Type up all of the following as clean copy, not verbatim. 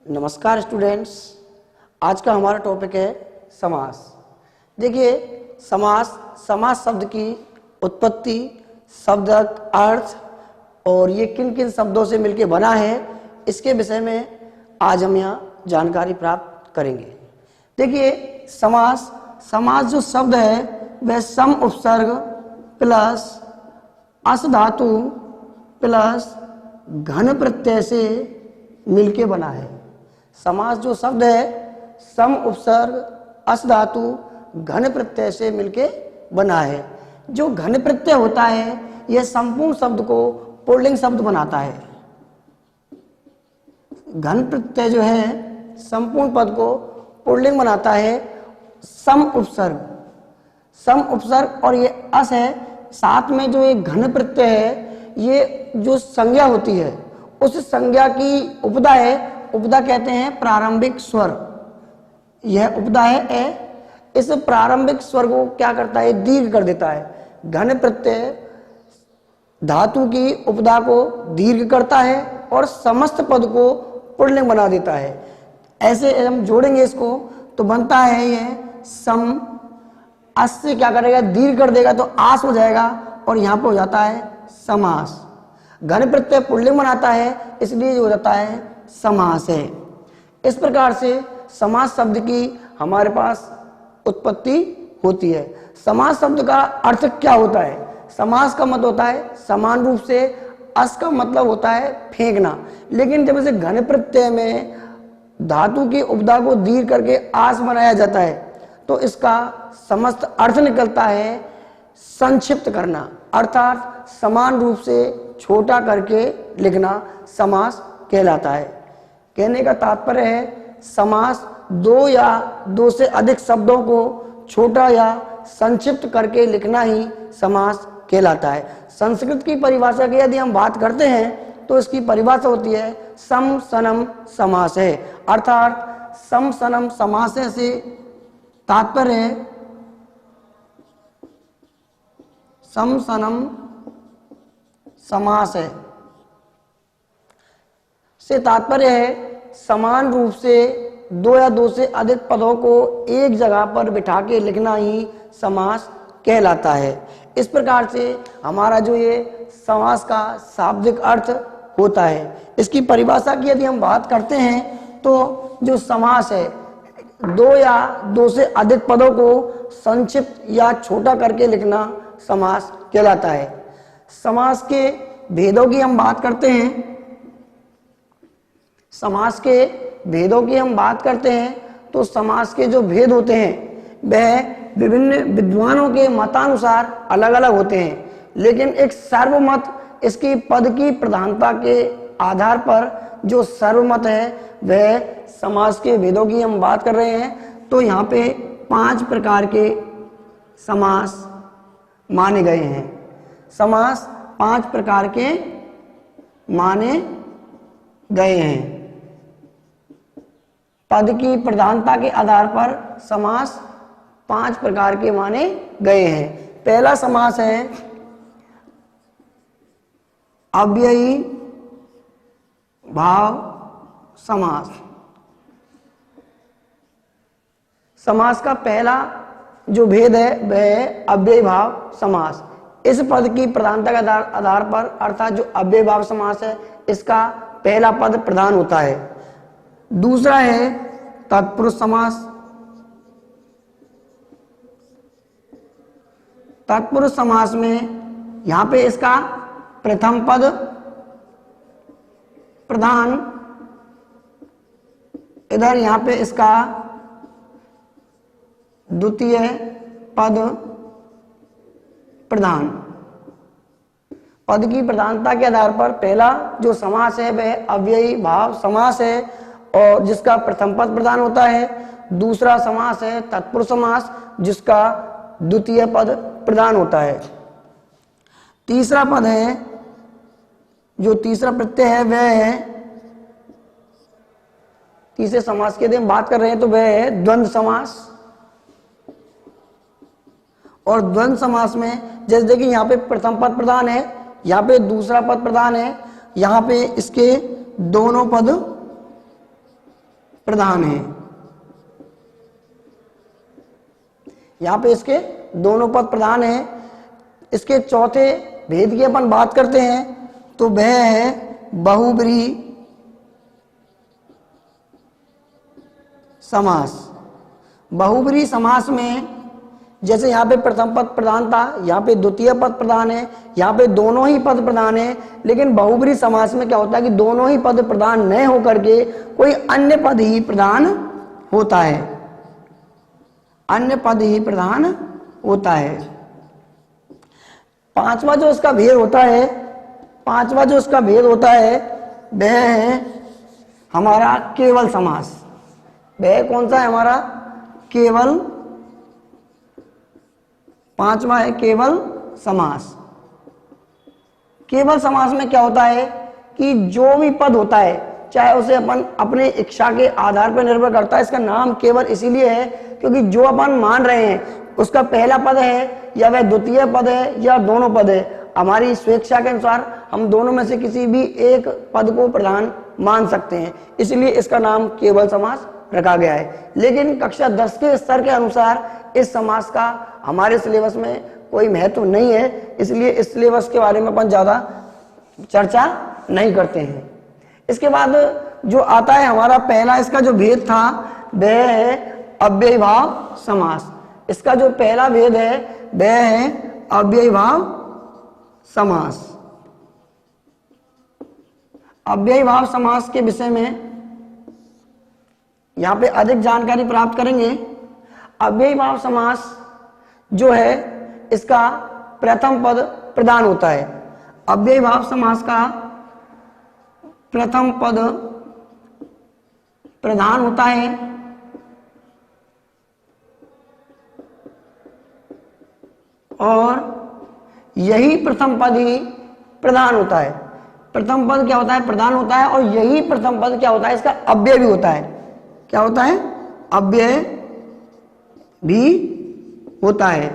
नमस्कार स्टूडेंट्स, आज का हमारा टॉपिक है समास। देखिए, समास शब्द की उत्पत्ति, शब्द अर्थ और ये किन किन शब्दों से मिलकर बना है, इसके विषय में आज हम यहाँ जानकारी प्राप्त करेंगे। देखिए, समास जो शब्द है वह सम उपसर्ग प्लस अस धातु प्लस घन प्रत्यय से मिलके बना है। समास जो शब्द है सम उपसर्ग अस धातु घन प्रत्यय से मिलके बना है। जो घन प्रत्यय होता है यह संपूर्ण शब्द को पुल्लिंग शब्द बनाता है। घन प्रत्यय जो है संपूर्ण पद को पुल्लिंग बनाता है। सम उपसर्ग और ये अस है, साथ में जो एक घन प्रत्यय है, ये जो संज्ञा होती है उस संज्ञा की उपदा है। उपदा कहते हैं प्रारंभिक स्वर। यह उपदा है ए। इस प्रारंभिक स्वर को क्या करता है, दीर्घ कर देता है। घन प्रत्यय धातु की उपदा को दीर्घ करता है और समस्त पद को पुल्लिंग बना देता है। ऐसे हम जोड़ेंगे इसको तो बनता है यह सम। अस से क्या करेगा, दीर्घ कर देगा तो आस हो जाएगा और यहाँ पे हो जाता है समास। घन प्रत्यय पुल्लिंग बनाता है, इसलिए जो हो जाता है समास है। इस प्रकार से समास शब्द की हमारे पास उत्पत्ति होती है। समास शब्द का अर्थ क्या होता है? समास का मतलब होता है समान रूप से, अस का मतलब होता है फेंकना। लेकिन जब इसे घन प्रत्यय में धातु की उपदा को दीर्घ करके आस बनाया जाता है तो इसका समस्त अर्थ निकलता है संक्षिप्त करना, अर्थात समान रूप से छोटा करके लिखना समास कहलाता है। कहने का तात्पर्य है समास दो या दो से अधिक शब्दों को छोटा या संक्षिप्त करके लिखना ही समास कहलाता है। संस्कृत की परिभाषा की यदि हम बात करते हैं तो इसकी परिभाषा होती है सम सनम समास है। अर्थात सम सनम समास से तात्पर्य है सम सनम समास है से तात्पर्य है समान रूप से दो या दो से अधिक पदों को एक जगह पर बिठा के लिखना ही समास कहलाता है। इस प्रकार से हमारा जो ये समास का शाब्दिक अर्थ होता है। इसकी परिभाषा की यदि हम बात करते हैं तो जो समास है दो या दो से अधिक पदों को संक्षिप्त या छोटा करके लिखना समास कहलाता है। समास के भेदों की हम बात करते हैं। समास के भेदों की हम बात करते हैं तो समास के जो भेद होते हैं वह विभिन्न विद्वानों के मतानुसार अलग अलग होते हैं, लेकिन एक सर्वमत इसकी पद की प्रधानता के आधार पर जो सर्वमत है वह समास के भेदों की हम बात कर रहे हैं। तो यहाँ पे 5 प्रकार के समास माने गए हैं। समास 5 प्रकार के माने गए हैं। पद की प्रधानता के आधार पर समास 5 प्रकार के माने गए हैं। पहला समास है अव्ययी भाव समास। समास का पहला जो भेद है वह है अव्ययी भाव समास। इस पद की प्रधानता के आधार पर अर्थात जो अव्ययी भाव समास है इसका पहला पद प्रधान होता है। दूसरा है तत्पुरुष समास। तत्पुरुष समास में यहां पे इसका प्रथम पद प्रधान, इधर यहां पे इसका द्वितीय पद प्रधान। पद की प्रधानता के आधार पर पहला जो समास है वह अव्ययी भाव समास है और जिसका प्रथम पद प्रधान होता है। दूसरा समास है तत्पुरुष समास जिसका द्वितीय पद प्रधान होता है। तीसरा पद है, जो तीसरा प्रत्यय है वह है, तीसरे समास की यदि हम बात कर रहे हैं तो वह है द्वंद्व समास। और द्वंद्व समास में जैसे देखिए यहाँ पे प्रथम पद प्रधान है, यहाँ पे दूसरा पद प्रधान है, यहाँ पे इसके दोनों पद प्रधान है। यहां पे इसके दोनों पद प्रधान हैं। इसके चौथे भेद की अपन बात करते हैं तो वह है बहुब्रीहि समास। बहुब्रीहि समास में जैसे यहाँ पे प्रथम पद प्रधान था, यहाँ पे द्वितीय पद प्रधान है, यहाँ पे दोनों ही पद प्रधान है, लेकिन बहुब्रीहि समास में क्या होता है कि दोनों ही पद प्रधान न होकर के कोई अन्य पद ही प्रधान होता है, अन्य पद ही प्रधान होता है। पांचवा जो इसका भेद होता है, पांचवा जो इसका भेद होता है वह है हमारा केवल समास। वह कौन सा है हमारा? केवल। पांचवा है केवल समास। केवल समास में क्या होता है कि जो भी पद होता है चाहे उसे अपन अपने इच्छा के आधार पर निर्भर करता है। इसका नाम केवल इसीलिए है क्योंकि जो अपन मान रहे हैं उसका पहला पद है या वह द्वितीय पद है या दोनों पद है, हमारी स्वेच्छा के अनुसार हम दोनों में से किसी भी एक पद को प्रधान मान सकते हैं, इसलिए इसका नाम केवल समास रखा गया है। लेकिन कक्षा 10 के स्तर के अनुसार इस समास का हमारे सिलेबस में कोई महत्व नहीं है, इसलिए इस सिलेबस के बारे में अपन ज्यादा चर्चा नहीं करते हैं। इसके बाद जो आता है हमारा पहला इसका जो भेद था वह है अव्ययीभाव समास। इसका जो पहला भेद है वह है अव्ययीभाव समास। अव्ययीभाव समास के विषय में यहां पे अधिक जानकारी प्राप्त करेंगे। अव्ययीभाव समास जो है इसका प्रथम पद प्रधान होता है। अव्ययीभाव समास का प्रथम पद प्रधान होता है और यही प्रथम पद ही प्रधान होता है। प्रथम पद क्या होता है? प्रधान होता है और यही प्रथम पद क्या होता है? इसका अव्यय भी होता है। क्या होता है? अव्यय भी होता है।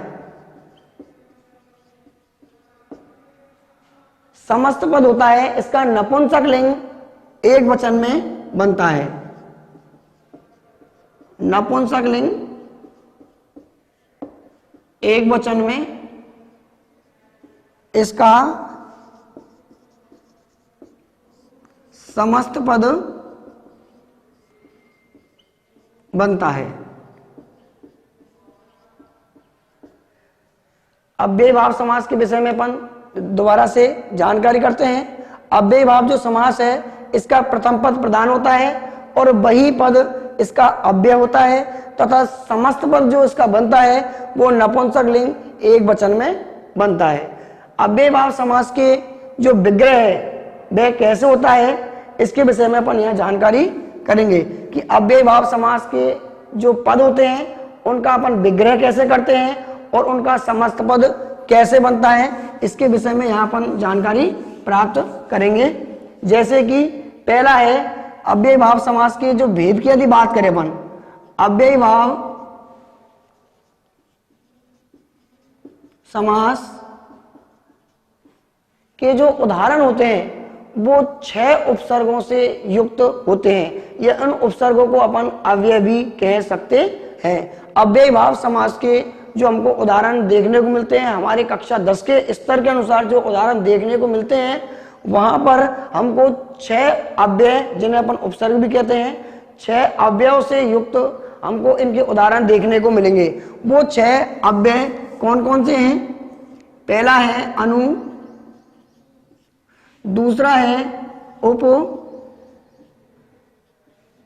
समस्त पद होता है इसका नपुंसक लिंग एक वचन में बनता है। नपुंसक लिंग एक वचन में इसका समस्त पद बनता है। अव्ययीभाव समास के विषय में अपन दोबारा से जानकारी करते हैं। अव्ययीभाव जो समास है इसका प्रथम पद प्रधान होता है और वही पद इसका अव्यय होता है तथा समस्त पद जो इसका बनता है वो नपुंसक लिंग एक वचन में बनता है। अव्ययीभाव समास के जो विग्रह है वह कैसे होता है इसके विषय में अपन यहाँ जानकारी करेंगे कि अव्ययीभाव समास के जो पद होते हैं उनका अपन विग्रह कैसे करते हैं और उनका समस्त पद कैसे बनता है, इसके विषय में यहाँ अपन जानकारी प्राप्त करेंगे। जैसे कि पहला है अव्ययीभाव समास के जो भेद की यदि बात करें अपन, अव्ययीभाव समास के जो उदाहरण होते हैं वो 6 उपसर्गों से युक्त होते हैं। ये उन उपसर्गों को अपन अव्यय भी कह सकते हैं। अव्ययीभाव समास के जो हमको उदाहरण देखने को मिलते हैं हमारे कक्षा 10 के स्तर के अनुसार जो उदाहरण देखने को मिलते हैं वहां पर हमको 6 अव्यय जिन्हें अपन उपसर्ग भी कहते हैं 6 अव्ययों से युक्त हमको इनके उदाहरण देखने को मिलेंगे। वो 6 अव्यय कौन कौन से हैं? पहला है अनु, दूसरा है उप,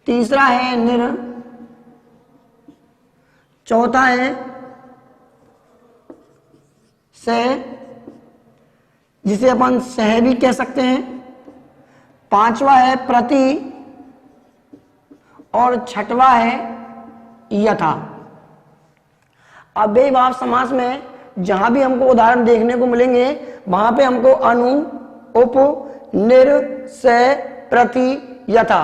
तीसरा है निर, चौथा है सह जिसे अपन सह भी कह सकते हैं, पांचवा है प्रति और छठवा है यथा। अव्ययीभाव समास में जहां भी हमको उदाहरण देखने को मिलेंगे वहां पे हमको अनु, उप, निर, सह, प्रति, यथा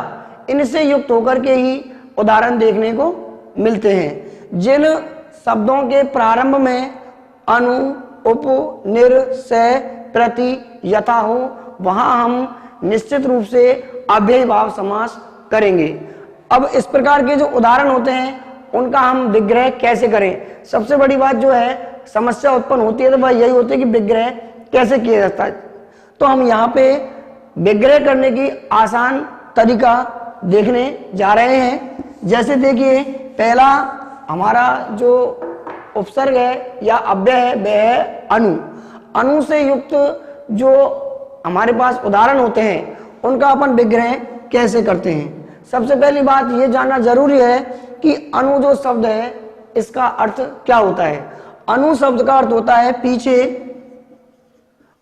इनसे युक्त होकर के ही उदाहरण देखने को मिलते हैं। जिन शब्दों के प्रारंभ में अनु, उप, निर, सह, प्रति, यथा हो वहां हम निश्चित रूप से अव्ययीभाव समास करेंगे। अब इस प्रकार के जो उदाहरण होते हैं उनका हम विग्रह कैसे करें। सबसे बड़ी बात जो है समस्या उत्पन्न होती है तो वह यही होती है कि विग्रह कैसे किया जाता है। तो हम यहाँ पे विग्रह करने की आसान तरीका देखने जा रहे हैं। जैसे देखिए, पहला हमारा जो उपसर्ग है या अव्यय है वह है अनु। अनु से युक्त जो हमारे पास उदाहरण होते हैं उनका अपन विग्रह कैसे करते हैं। सबसे पहली बात ये जानना जरूरी है कि अनु जो शब्द है इसका अर्थ क्या होता है। अनु शब्द का अर्थ होता है पीछे,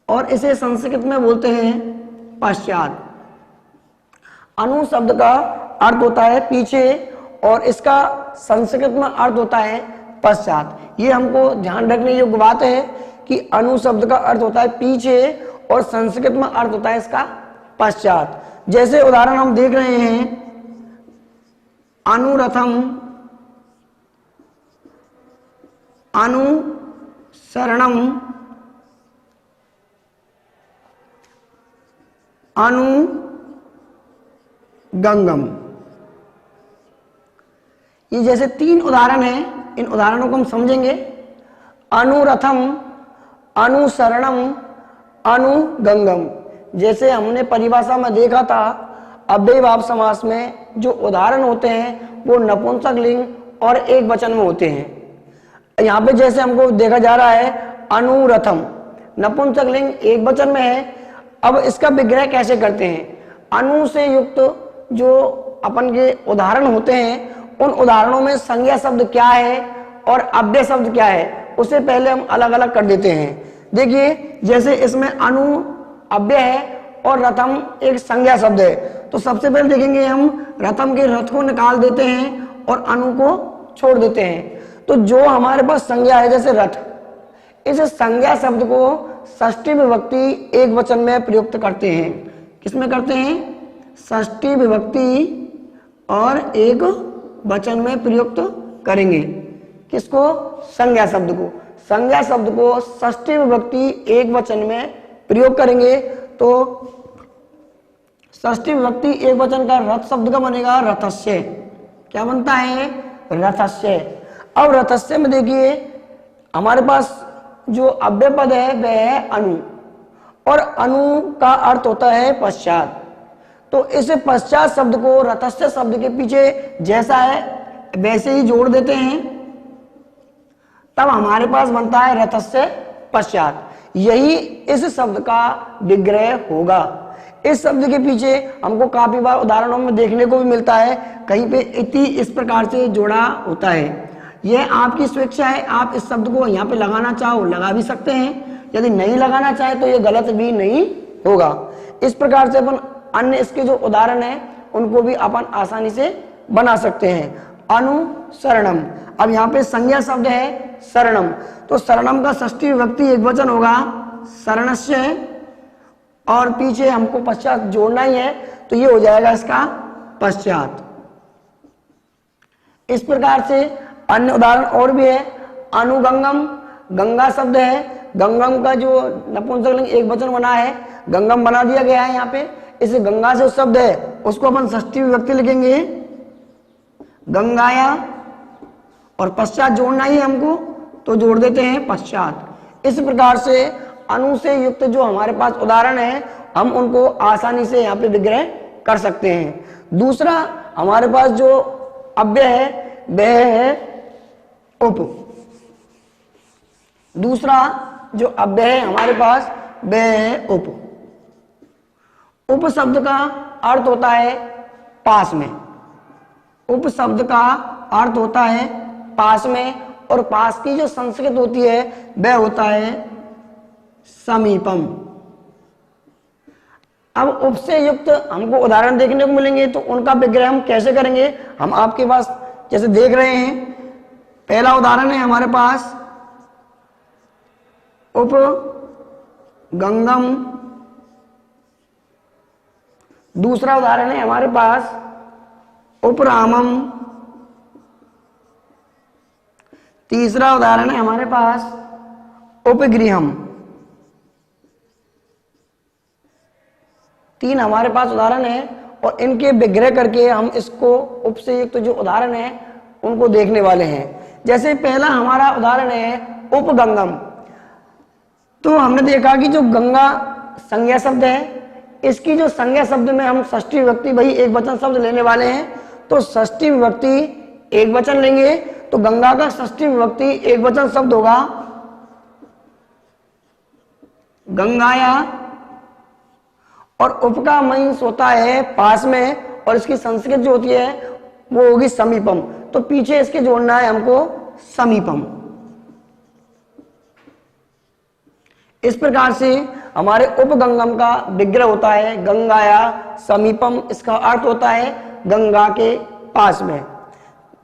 और इसे संस्कृत में बोलते हैं पश्चात। अनु शब्द का अर्थ होता है पीछे और इसका संस्कृत में अर्थ होता है पश्चात। ये हमको ध्यान रखने योग्य बात है कि अनु शब्द का अर्थ होता है पीछे और संस्कृत में अर्थ होता है इसका पश्चात। जैसे उदाहरण हम देख रहे हैं, अनुरथम, अनुसरणम, अनुगंगम। ये जैसे तीन उदाहरण हैं, इन उदाहरणों को हम समझेंगे। अनुरथम, अनुसरणम, अनुगंगम। जैसे हमने परिभाषा में देखा था, अव्ययीभाव समास में जो उदाहरण होते हैं वो नपुंसक लिंग और एक वचन में होते हैं। यहाँ पे जैसे हमको देखा जा रहा है अनुरथम, नपुंसक लिंग एक वचन में है। अब इसका विग्रह कैसे करते हैं। अनु से युक्त जो अपन के उदाहरण होते हैं उन उदाहरणों में संज्ञा शब्द क्या है और अव्यय शब्द क्या है उसे पहले हम अलग अलग कर देते हैं। देखिए, जैसे इसमें अनु अव्यय है और रथम एक संज्ञा शब्द है, तो सबसे पहले देखेंगे हम रथम के रथ को निकाल देते हैं और अनु को छोड़ देते हैं। तो जो हमारे पास संज्ञा है जैसे रथ, इस संज्ञा शब्द को षष्ठी विभक्ति एक वचन में प्रयुक्त करते हैं। किसमें करते हैं? षष्ठी विभक्ति और एक वचन में प्रयुक्त करेंगे। किसको? संज्ञा शब्द को। संज्ञा शब्द को षष्ठी विभक्ति एक वचन में प्रयोग करेंगे तो षष्ठी विभक्ति एक वचन का रथ शब्द का बनेगा रथस्य। क्या बनता है? रथस्य। अब रथस्य में देखिए हमारे पास जो अव्यय पद है वह है अनु, और अनु का अर्थ होता है पश्चात। तो इस पश्चात शब्द को रथस्य शब्द के पीछे जैसा है वैसे ही जोड़ देते हैं, तब हमारे पास बनता है रथस्य पश्चात। यही इस शब्द का विग्रह होगा। इस शब्द के पीछे हमको काफी बार उदाहरणों में देखने को भी मिलता है, कहीं पे इति इस प्रकार से जोड़ा होता है। यह आपकी स्वेच्छा है, आप इस शब्द को यहाँ पे लगाना चाहो लगा भी सकते हैं, यदि नहीं लगाना चाहे तो ये गलत भी नहीं होगा। इस प्रकार से अपन अन्य इसके जो उदाहरण है उनको भी अपन आसानी से बना सकते हैं। अनुसरणम, अब यहाँ पे संज्ञा शब्द है शरणम, तो शरणम का षष्ठी विभक्ति एक वचन होगा शरणस्य, और पीछे हमको पश्चात जोड़ना ही है तो ये हो जाएगा इसका पश्चात। इस प्रकार से अन्य उदाहरण और भी है। अनुगंगम, गंगा शब्द है, गंगम का जो नपुंसक लिंग एक वचन बना है गंगम बना दिया गया है यहाँ पे। इस गंगा जो शब्द है उसको अपन षष्ठी विभक्ति लिखेंगे गंगाया, और पश्चात जोड़ना ही हमको तो जोड़ देते हैं पश्चात। इस प्रकार से अनु से युक्त जो हमारे पास उदाहरण है हम उनको आसानी से यहाँ पे विग्रह कर सकते हैं। दूसरा हमारे पास जो अव्यय है वह है उप। दूसरा जो अव्यय है हमारे पास वह है उप। उप शब्द का अर्थ होता है पास में। उप शब्द का अर्थ होता है पास में, और पास की जो संस्कृत होती है वह होता है समीपम। अब उप से युक्त हमको उदाहरण देखने को मिलेंगे तो उनका विग्रह हम कैसे करेंगे। हम आपके पास जैसे देख रहे हैं, पहला उदाहरण है हमारे पास उप गंगम, दूसरा उदाहरण है हमारे पास उपरामम, तीसरा उदाहरण है हमारे पास उपगृहम। तीन हमारे पास उदाहरण है और इनके विग्रह करके हम इसको उप से युक्त जो उदाहरण है उनको देखने वाले हैं। जैसे पहला हमारा उदाहरण है उपगंगम। तो हमने देखा कि जो गंगा संज्ञा शब्द है, इसकी जो संज्ञा शब्द में हम षष्ठी विभक्ति वही एक वचन शब्द लेने वाले हैं। तो षष्ठी विभक्ति एक वचन लेंगे तो गंगा का षष्ठी विभक्ति एक वचन शब्द होगा गंगाया, और उप का मीन्स होता है पास में, और इसकी संस्कृत जो होती है वो होगी समीपम। तो पीछे इसके जोड़ना है हमको समीपम। इस प्रकार से हमारे उपगंगम का विग्रह होता है गंगाया समीपम, इसका अर्थ होता है गंगा के पास में।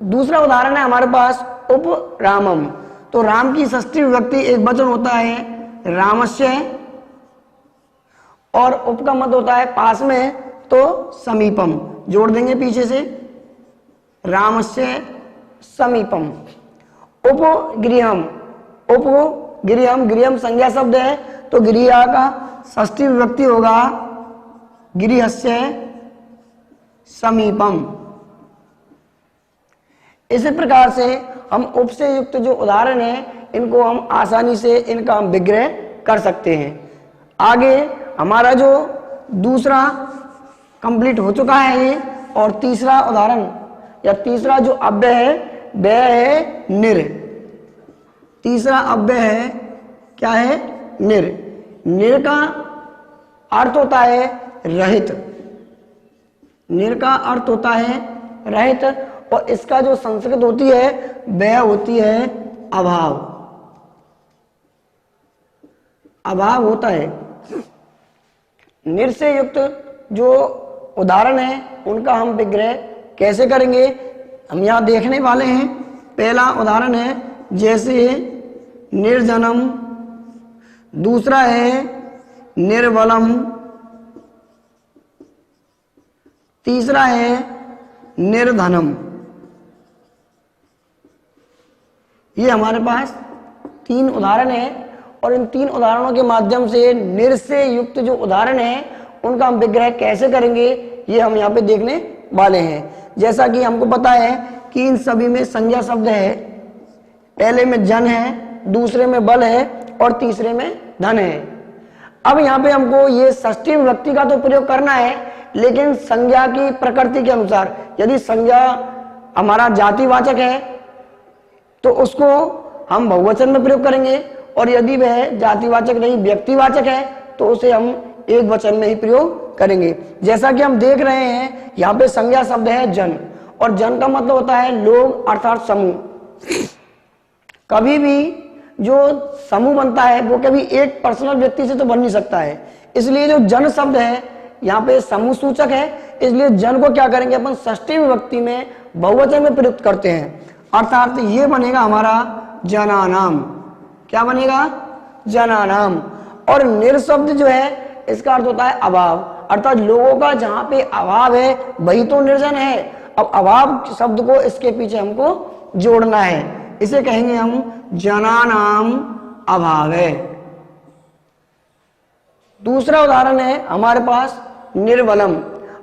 दूसरा उदाहरण है हमारे पास उप रामम। तो राम की षष्ठी विभक्ति एक वचन होता है रामस्य, और उप का मत होता है पास में, तो समीपम जोड़ देंगे पीछे से रामस्य समीपम। उपगृहम, उपगृहम, गृहम संज्ञा शब्द है तो गृह का षष्ठी विभक्ति होगा गृहस्य समीपम। इसी प्रकार से हम उप से युक्त जो उदाहरण है इनको हम आसानी से इनका हम विग्रह कर सकते हैं। आगे हमारा जो दूसरा कंप्लीट हो चुका है ये, और तीसरा उदाहरण या तीसरा जो अव्यय है वह है निर। तीसरा अव्यय है क्या है निर। निर का अर्थ होता है रहित, निर का अर्थ होता है रहित, और इसका जो संस्कृत होती है वह होती है अभाव। अभाव होता है। निर से युक्त जो उदाहरण है उनका हम विग्रह कैसे करेंगे हम यहां देखने वाले हैं। पहला उदाहरण है जैसे निर्जनम, दूसरा है निर्बलम, तीसरा है निर्धनम। ये हमारे पास तीन उदाहरण है, और इन तीन उदाहरणों के माध्यम से निर से युक्त जो उदाहरण है उनका हम विग्रह कैसे करेंगे ये हम यहाँ पे देखने वाले हैं। जैसा कि हमको पता है कि इन सभी में संज्ञा शब्द है, पहले में जन है, दूसरे में बल है और तीसरे में धन है। अब यहाँ पे हमको ये षष्ठी विभक्ति का तो प्रयोग करना है, लेकिन संज्ञा की प्रकृति के अनुसार यदि संज्ञा हमारा जातिवाचक है तो उसको हम बहुवचन में प्रयोग करेंगे, और यदि वह जातिवाचक नहीं व्यक्तिवाचक है तो उसे हम एक वचन में ही प्रयोग करेंगे। जैसा कि हम देख रहे हैं यहाँ पे संज्ञा शब्द है जन, और जन का मतलब होता है लोग अर्थात समूह। कभी भी जो समूह बनता है वो कभी एक पर्सनल व्यक्ति से तो बन नहीं सकता है, इसलिए जो जन शब्द है यहाँ पे समूह सूचक है, इसलिए जन को क्या करेंगे अपन षष्ठी विभक्ति में बहुवचन में प्रयुक्त करते हैं, अर्थात ये बनेगा हमारा जनानाम। क्या बनेगा जनानाम। और निर शब्द जो है इसका अर्थ होता है अभाव, अर्थात लोगों का जहां पे अभाव है वही तो निर्जन है। अब अभाव शब्द को इसके पीछे हमको जोड़ना है, इसे कहेंगे हम जनानाम अभाव है। दूसरा उदाहरण है हमारे पास निर्बलम,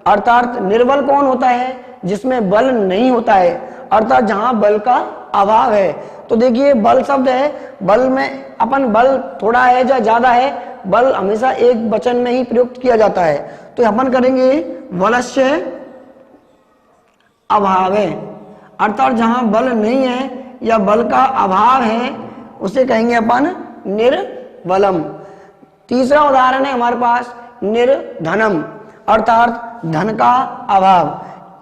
अर्थात निर्बल कौन होता है जिसमें बल नहीं होता है, अर्थात जहां बल का अभाव है। तो देखिए बल शब्द है, बल में अपन बल थोड़ा है या ज्यादा है, बल हमेशा एक वचन में ही प्रयुक्त किया जाता है, तो अपन करेंगे बलस्य अभाव है, अर्थात जहां बल नहीं है या बल का अभाव है उसे कहेंगे अपन निर्बलम। तीसरा उदाहरण है हमारे पास निर्धनम, अर्थात धन का अभाव।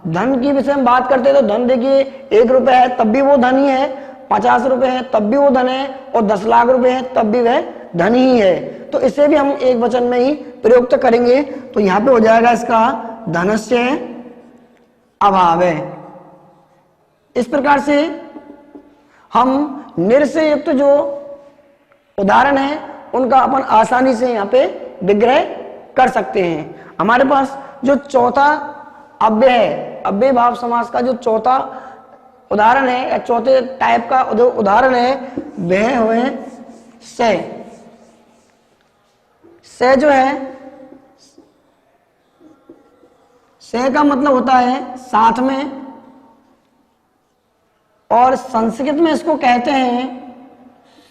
धन की विषय में बात करते हैं तो धन देखिए 1 रुपए है तब भी वो धन ही है, 50 रुपए है तब भी वो धन है, और 10 लाख रुपए है तब भी वह धन ही है। तो इसे भी हम एक वचन में ही प्रयुक्त करेंगे, तो यहाँ पे हो जाएगा इसका धनस्य अभाव है। इस प्रकार से हम निर से युक्त जो उदाहरण है उनका अपन आसानी से यहाँ पे विग्रह कर सकते हैं। हमारे पास जो चौथा अव्यय है, अव्यय भाव समास का जो चौथा उदाहरण है या चौथे टाइप का जो उदाहरण है वह हुए से। से जो है से का मतलब होता है साथ में, और संस्कृत में इसको कहते हैं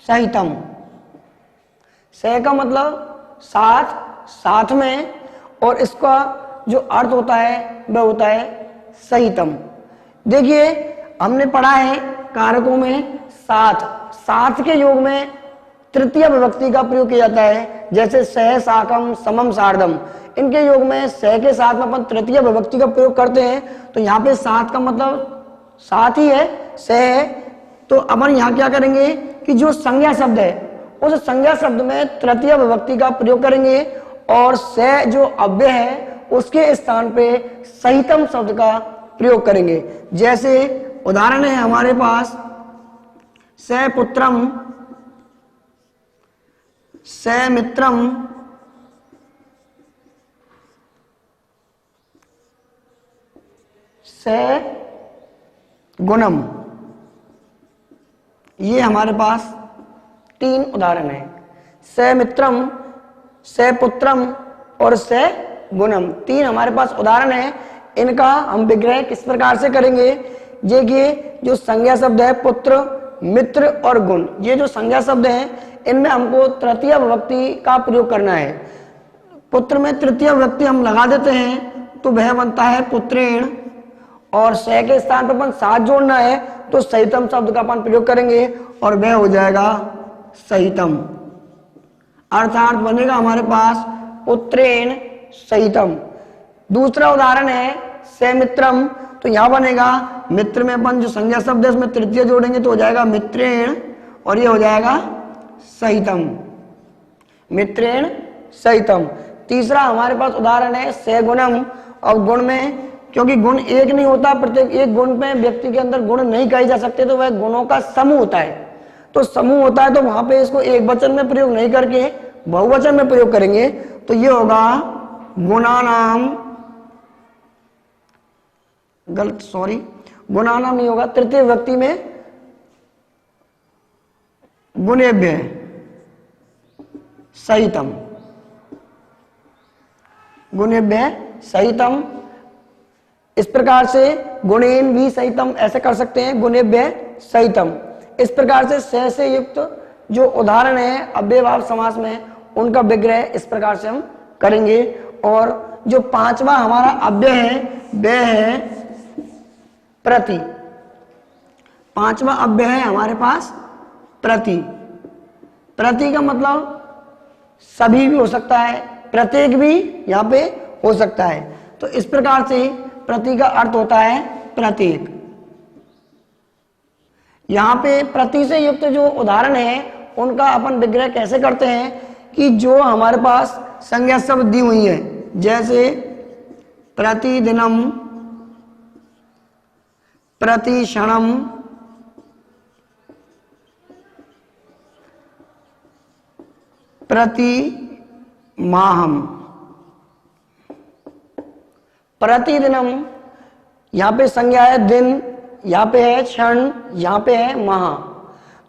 सहितम। से का मतलब साथ, साथ में, और इसका जो अर्थ होता है वह होता है सहितम। देखिए हमने पढ़ा है कारकों में साथ, साथ के योग में तृतीय विभक्ति का प्रयोग किया जाता है, जैसे सह, साकम, समम, सार्धम। इनके योग में सह के साथ में अपन तृतीय विभक्ति का प्रयोग करते हैं। तो यहाँ पे साथ का मतलब साथ ही है, सह है। तो अपन यहाँ क्या करेंगे कि जो संज्ञा शब्द है उस संज्ञा शब्द में तृतीय विभक्ति का प्रयोग करेंगे, और सह जो अव्यय है उसके स्थान पे सहितम शब्द का प्रयोग करेंगे। जैसे उदाहरण है हमारे पास सपुत्रम, समित्रम, सगुणम। ये हमारे पास 3 उदाहरण है, समित्रम, सपुत्रम और सगुणम। 3 हमारे पास उदाहरण है। इनका हम विग्रह किस प्रकार से करेंगे? देखिए जो संज्ञा शब्द है पुत्र, मित्र और गुण, ये जो संज्ञा शब्द हैं इनमें हमको तृतीय विभक्ति का प्रयोग करना है। पुत्र में तृतीय विभक्ति हम लगा देते हैं तो वह बनता है पुत्रेण, और सह के स्थान पर अपन साथ जोड़ना है तो सहितम शब्द का अपन प्रयोग करेंगे और वह हो जाएगा सहितम। अर्थात बनेगा हमारे पास पुत्रेण सहितम। दूसरा उदाहरण है समित्रम, तो यहां बनेगा मित्र में अपन जो संज्ञा शब्द है उसमें तृतीय जोड़ेंगे तो हो जाएगा मित्रेण, और ये हो जाएगा सहितम, मित्रेण सहितम। तीसरा हमारे पास उदाहरण है सगुणम। और गुण में क्योंकि गुण एक नहीं होता, प्रत्येक एक गुण में व्यक्ति के अंदर गुण नहीं कहे जा सकते, तो वह गुणों का समूह होता है। तो समूह होता है तो वहां पे इसको एक वचन में प्रयोग नहीं करके बहुवचन में प्रयोग करेंगे। तो ये होगा गुणानाम, गलत सॉरी, गुणानाम नहीं होगा, तृतीय विभक्ति में गुणेभ्य सहितम, गुणेभ्य सहितम। इस प्रकार से गुणेन भी सहितम ऐसे कर सकते हैं, गुणेभ्य सहितम। इस प्रकार से सह से युक्त जो उदाहरण है अव्ययभाव समास में उनका विग्रह इस प्रकार से हम करेंगे। और जो 5वां हमारा अव्यय है वह है प्रति। 5वां अव्यय है हमारे पास प्रति। प्रति का मतलब सभी भी हो सकता है, प्रत्येक भी यहाँ पे हो सकता है। तो इस प्रकार से प्रति का अर्थ होता है प्रत्येक। यहाँ पे प्रति से युक्त जो उदाहरण है उनका अपन विग्रह कैसे करते हैं कि जो हमारे पास संज्ञा शब्द दी हुई है, जैसे प्रतिदिनम, प्रतिक्षणम, प्रतिमाहम। प्रतिदिनम यहाँ पे संज्ञा है दिन, यहाँ पे है क्षण, यहाँ पे है माह।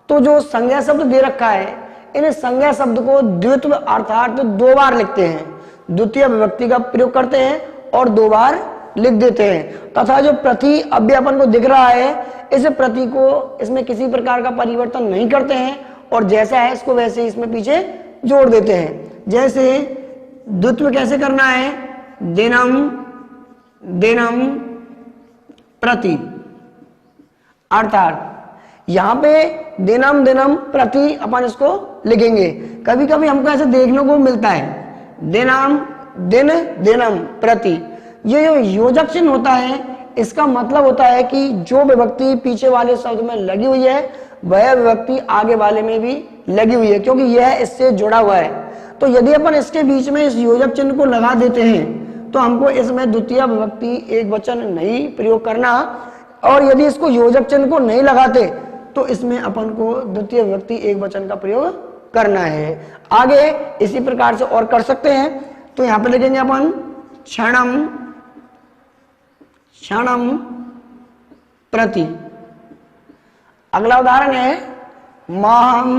तो जो संज्ञा शब्द दे रखा है इन संज्ञा शब्द को द्वित्व अर्थात 2 बार लिखते हैं, द्वितीय विभक्ति का प्रयोग करते हैं और 2 बार लिख देते हैं। तथा जो प्रति अव्यय अपन को दिख रहा है इस प्रति को इसमें किसी प्रकार का परिवर्तन नहीं करते हैं और जैसा है इसको वैसे ही इसमें पीछे जोड़ देते हैं। जैसे द्वित्व कैसे करना है, दिनम, दिनम, प्रति। अर्थात यहाँ पे दिनम, दिनम, प्रति अपन इसको लिखेंगे। कभी कभी हमको ऐसे देखने को मिलता है दिनम, दिन, दिनम, प्रति। ये जो योजक चिन्ह होता है इसका मतलब होता है कि जो विभक्ति पीछे वाले शब्द में लगी हुई है वह विभक्ति आगे वाले में भी लगी हुई है, क्योंकि यह इससे जुड़ा हुआ है। तो यदि अपन इसके बीच में इस योजक चिन्ह को लगा देते हैं तो हमको इसमें द्वितीय विभक्ति एक वचन नहीं प्रयोग करना, और यदि इसको योजक चिन्ह को नहीं लगाते तो इसमें अपन को द्वितीय विभक्ति एक वचन का प्रयोग करना है। आगे इसी प्रकार से और कर सकते हैं। तो यहां पे लिखेंगे अपन क्षणम, क्षणम, प्रति। अगला उदाहरण है माहम,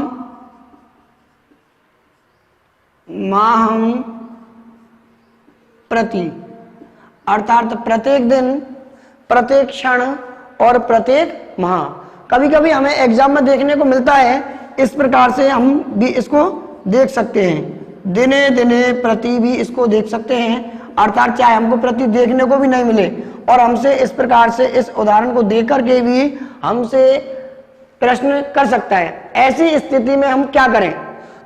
माहम, प्रति। अर्थात प्रत्येक दिन, प्रत्येक क्षण और प्रत्येक माह। कभी कभी हमें एग्जाम में देखने को मिलता है, इस प्रकार से हम भी इसको देख सकते हैं। दिने दिने प्रति भी इसको देख सकते हैं, अर्थात चाहे हमको प्रति देखने को भी नहीं मिले और हमसे इस प्रकार से इस उदाहरण को देख करके भी हमसे प्रश्न कर सकता है। ऐसी स्थिति में हम क्या करें?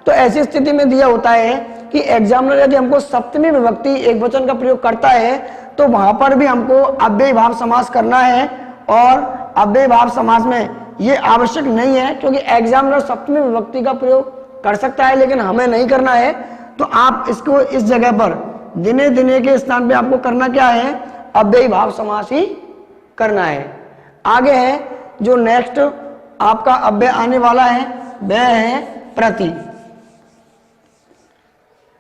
तो ऐसी स्थिति में दिया होता है कि एग्जामिनर यदि हमको सप्तमी विभक्ति एक वचन का प्रयोग करता है तो वहां पर भी हमको अव्ययी भाव समास करना है। और अव्ययी भाव समास में ये आवश्यक नहीं है, क्योंकि एग्जामिनर सप्तमी विभक्ति का प्रयोग कर सकता है लेकिन हमें नहीं करना है। तो आप इसको इस जगह पर दिने दिने के स्थान पे आपको करना क्या है? अव्ययी भाव समास ही करना है। आगे है जो नेक्स्ट आपका अव्यय आने वाला है वह है प्रति।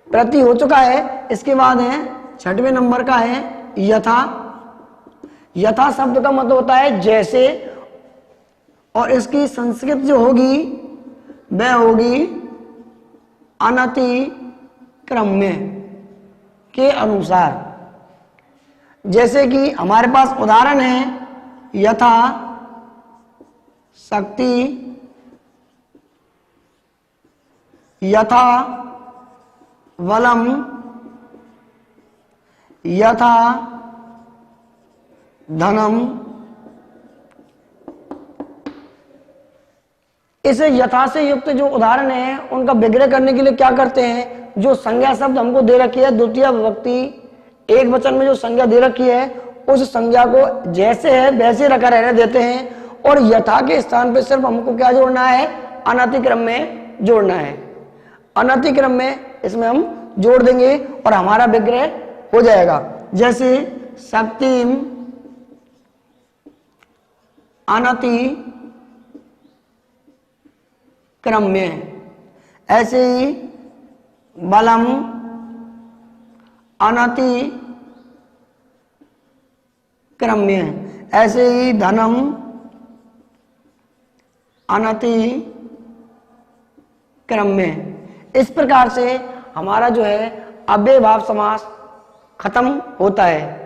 प्रति हो चुका है, इसके बाद है 6वें नंबर का है यथा। यथा शब्द का मतलब होता है जैसे, और इसकी संस्कृत जो होगी वह होगी अनतिक्रम्य के अनुसार। जैसे कि हमारे पास उदाहरण है यथा शक्ति, यथा बलम, यथा धनम। इसे यथा से युक्त जो उदाहरण है उनका विग्रह करने के लिए क्या करते हैं? जो संज्ञा शब्द हमको दे रखी है द्वितीय विभक्ति एक वचन में जो संज्ञा दे रखी है उस संज्ञा को जैसे है वैसे रखा रहने देते हैं, और यथा के स्थान पे सिर्फ हमको क्या जोड़ना है? अनतिक्रम में जोड़ना है। अनतिक्रम में इसमें हम जोड़ देंगे और हमारा विग्रह हो जाएगा। जैसे शक्तिम अनतिक्रम्य, ऐसे ही बलम अनतिक्रम्य, ऐसे ही धनम अनतिक्रम्य। इस प्रकार से हमारा जो है अव्ययी भाव समास खत्म होता है।